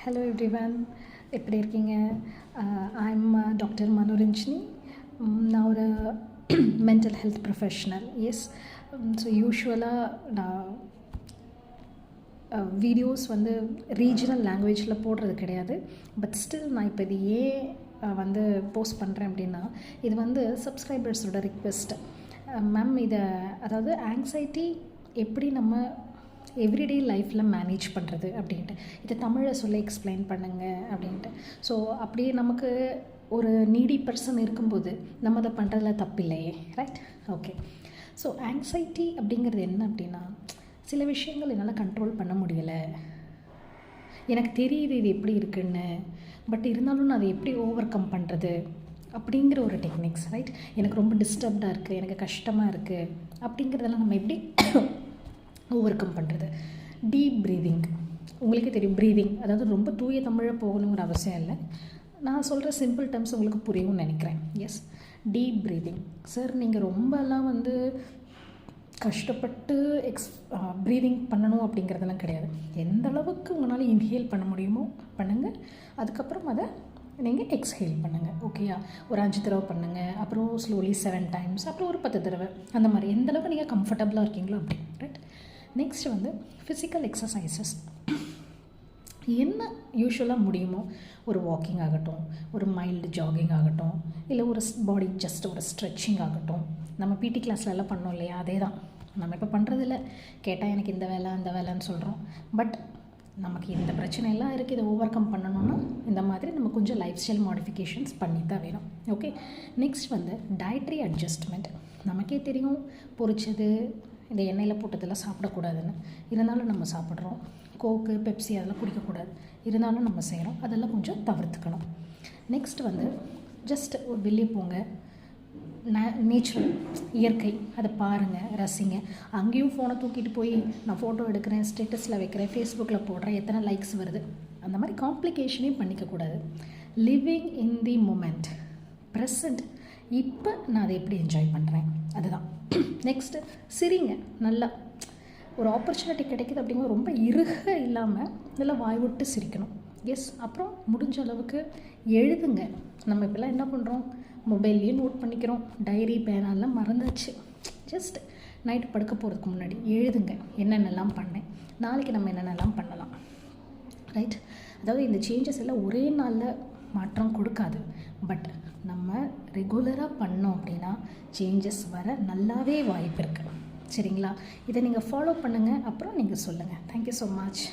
Hello everyone, எப்படி இருக்கீங்க? I'm Dr. Manoranjini. நான் ஒரு mental health professional. Yes, so யூஷுவலாக நான் வீடியோஸ் வந்து ரீஜனல் லாங்குவேஜில் போடுறது கிடையாது. பட் ஸ்டில் நான் இப்போ இது ஏன் வந்து போஸ்ட் பண்ணுறேன் அப்படின்னா, இது வந்து சப்ஸ்கிரைபர்ஸோட ரிக்வெஸ்ட். மேம் இதை, அதாவது ஆங்ஸைட்டி எப்படி நம்ம எவ்ரிடே லைஃப்பில் மேனேஜ் பண்ணுறது அப்படின்ட்டு, இதை தமிழை சொல்லி எக்ஸ்பிளைன் பண்ணுங்கள் அப்படின்ட்டு. ஸோ அப்படியே நமக்கு ஒரு நீடி பர்சன் இருக்கும்போது நம்ம அதை பண்ணுறதுல தப்பில்லையே, ரைட்? ஓகே. ஸோ ஆங்ஸைட்டி அப்படிங்கிறது என்ன அப்படின்னா, சில விஷயங்கள் என்னால் கண்ட்ரோல் பண்ண முடியலை, எனக்கு தெரியுது இது எப்படி இருக்குன்னு, பட் இருந்தாலும் நான் அதை எப்படி ஓவர் கம் பண்ணுறது அப்படிங்கிற ஒரு டெக்னிக்ஸ், ரைட்? எனக்கு ரொம்ப டிஸ்டர்ப்டாக இருக்குது, எனக்கு கஷ்டமாக இருக்குது அப்படிங்கிறதெல்லாம் நம்ம எப்படி ஓவர் கம் பண்ணுறது. டீப் ப்ரீதிங், உங்களுக்கே தெரியும் ப்ரீதிங், அதாவது ரொம்ப தூய தமிழை போகணுங்கிற அவசியம் இல்லை. நான் சொல்கிற சிம்பிள் டேர்ம்ஸ் உங்களுக்கு புரியும்னு நினைக்கிறேன். S, deep breathing. சார் நீங்கள் ரொம்பலாம் வந்து கஷ்டப்பட்டு ப்ரீதிங் பண்ணணும் அப்படிங்கிறதெல்லாம் கிடையாது. எந்த அளவுக்கு உங்களால் இன்ஹேல் பண்ண முடியுமோ பண்ணுங்கள், அதுக்கப்புறம் அதை நீங்கள் எக்ஸ்ஹேல் பண்ணுங்கள். ஓகேயா? ஒரு 5 தடவை பண்ணுங்கள், அப்புறம் ஸ்லோலி 7 டைம்ஸ், அப்புறம் ஒரு 10 தடவை, அந்த மாதிரி எந்த அளவுக்கு நீங்கள் கம்ஃபர்டபுளாக இருக்கீங்களோ அப்படி, ரைட்? நெக்ஸ்ட் வந்து ஃபிசிக்கல் எக்ஸசைசஸ். என்ன யூஷுவலாக முடியுமோ, ஒரு வாக்கிங் ஆகட்டும், ஒரு மைல்டு ஜாகிங் ஆகட்டும், இல்லை ஒரு பாடி ஜஸ்ட் ஒரு ஸ்ட்ரெச்சிங் ஆகட்டும். நம்ம பிடி கிளாஸ்லலாம் பண்ணோம் இல்லையா, அதே தான் நம்ம இப்போ பண்ணுறதில்ல. கேட்டால் எனக்கு இந்த வேலை அந்த வேலைன்னு சொல்கிறோம். பட் நமக்கு இந்த பிரச்சனையெல்லாம் இருக்குது, இதை ஓவர் கம் பண்ணணும்னா இந்த மாதிரி நம்ம கொஞ்சம் லைஃப் ஸ்டைல் மாடிஃபிகேஷன்ஸ் பண்ணி தான் வேணும். ஓகே. நெக்ஸ்ட் வந்து டயட்ரி அட்ஜஸ்ட்மெண்ட். நமக்கே தெரியும் பொரிச்சது, இந்த எண்ணெயில் போட்டதெல்லாம் சாப்பிடக்கூடாதுன்னு, இருந்தாலும் நம்ம சாப்பிட்றோம். கோக்கு, பெப்சி அதெல்லாம் குடிக்கக்கூடாது, இருந்தாலும் நம்ம செய்கிறோம். அதெல்லாம் கொஞ்சம் தவிர்த்துக்கணும். நெக்ஸ்ட் வந்து ஜஸ்ட் ஒரு வெளியே போங்க, நேச்சுரல், இயற்கை, அதை பாருங்கள், ரசிங்க. அங்கேயும் ஃபோனை தூக்கிட்டு போய் நான் ஃபோட்டோ எடுக்கிறேன், ஸ்டேட்டஸில் வைக்கிறேன், ஃபேஸ்புக்கில் போடுறேன், எத்தனை லைக்ஸ் வருது, அந்த மாதிரி காம்ப்ளிகேஷனே பண்ணிக்கக்கூடாது. Living in the moment, present, இப்போ நான் அதை எப்படி என்ஜாய் பண்ணுறேன், அதுதான். நெக்ஸ்ட்டு சிரிங்க. நல்லா ஒரு ஆப்பர்ச்சுனிட்டி கிடைக்கிது அப்படிங்கிற ரொம்ப இறுக இல்லாமல் நல்லா வாய் விட்டு சிரிக்கணும். எஸ். அப்புறம் முடிஞ்ச அளவுக்கு எழுதுங்க. நம்ம இப்போல்லாம் என்ன பண்ணுறோம், மொபைல்லையே நோட் பண்ணிக்கிறோம், டைரி பேனாலாம் மறந்தாச்சு. ஜஸ்ட் நைட்டு படுக்க போகிறதுக்கு முன்னாடி எழுதுங்க, என்னென்னலாம் பண்ணேன், நாளைக்கு நம்ம என்னென்னலாம் பண்ணலாம், ரைட்? அதாவது இந்த சேஞ்சஸ் எல்லாம் ஒரே நாளில் மாற்றம் கொடுக்காது. பட் நம்ம ரெகுலராக பண்ணோம் அப்படின்னா சேஞ்சஸ் வர நல்லாவே வாய்ப்பு இருக்குது. சரிங்களா? இதை நீங்கள் ஃபாலோ பண்ணுங்கள், அப்புறம் நீங்கள் சொல்லுங்கள். Thank you so much.